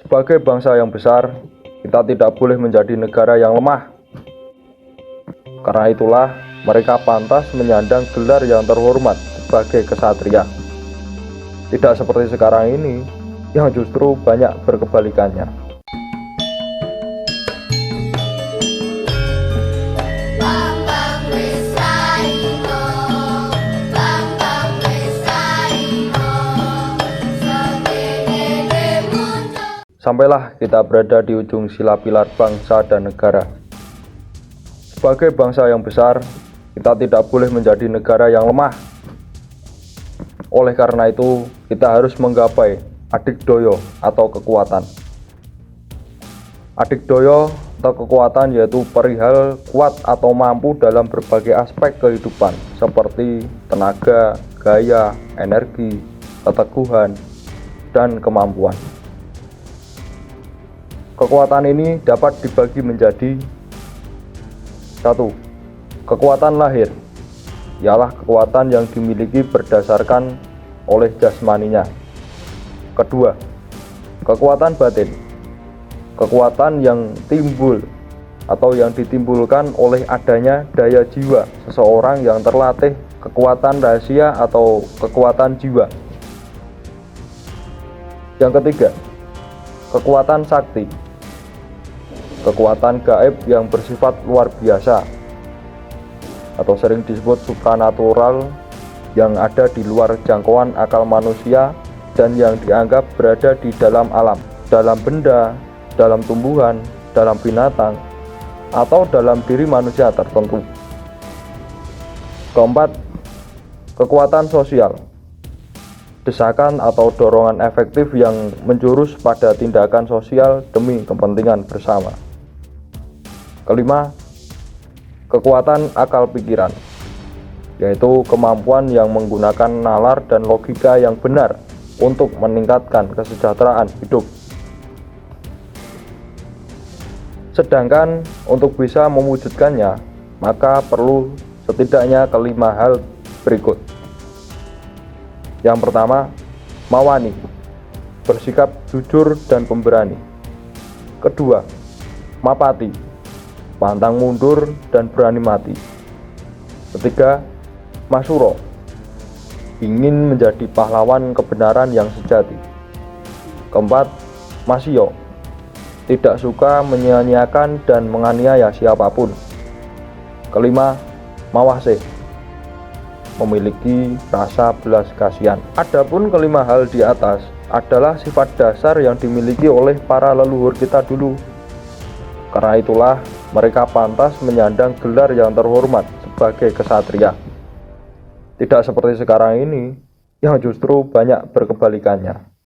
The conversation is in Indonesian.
Sebagai bangsa yang besar, kita tidak boleh menjadi negara yang lemah. Karena itulah, mereka pantas menyandang gelar yang terhormat sebagai kesatria. Tidak seperti sekarang ini, yang justru banyak berkebalikannya. Sampailah kita berada di ujung sila pilar bangsa dan negara. Sebagai bangsa yang besar, kita tidak boleh menjadi negara yang lemah. Oleh karena itu, kita harus menggapai adikdaya atau kekuatan. Adikdaya atau kekuatan yaitu perihal kuat atau mampu dalam berbagai aspek kehidupan seperti tenaga, gaya, energi, keteguhan, dan kemampuan. Kekuatan ini dapat dibagi menjadi 1. Kekuatan lahir, ialah kekuatan yang dimiliki berdasarkan oleh jasmaninya. 2. Kekuatan batin, kekuatan yang timbul atau yang ditimbulkan oleh adanya daya jiwa seseorang yang terlatih, kekuatan rahasia atau kekuatan jiwa. Yang ketiga, kekuatan sakti, kekuatan gaib yang bersifat luar biasa atau sering disebut supranatural, yang ada di luar jangkauan akal manusia dan yang dianggap berada di dalam alam, dalam benda, dalam tumbuhan, dalam binatang, atau dalam diri manusia tertentu. Keempat, kekuatan sosial, desakan atau dorongan efektif yang menjurus pada tindakan sosial demi kepentingan bersama. Kelima, kekuatan akal pikiran, yaitu kemampuan yang menggunakan nalar dan logika yang benar untuk meningkatkan kesejahteraan hidup. Sedangkan untuk bisa mewujudkannya, maka perlu setidaknya kelima hal berikut. Yang pertama, mawani, bersikap jujur dan pemberani. Kedua, mapati, pantang mundur dan berani mati. Ketiga, masuro, ingin menjadi pahlawan kebenaran yang sejati. Keempat, masio, tidak suka menyia-nyiakan dan menganiaya siapapun. Kelima, mawasih, memiliki rasa belas kasihan. Adapun kelima hal di atas adalah sifat dasar yang dimiliki oleh para leluhur kita dulu. Karena itulah mereka pantas menyandang gelar yang terhormat sebagai kesatria. Tidak seperti sekarang ini, yang justru banyak berkebalikannya.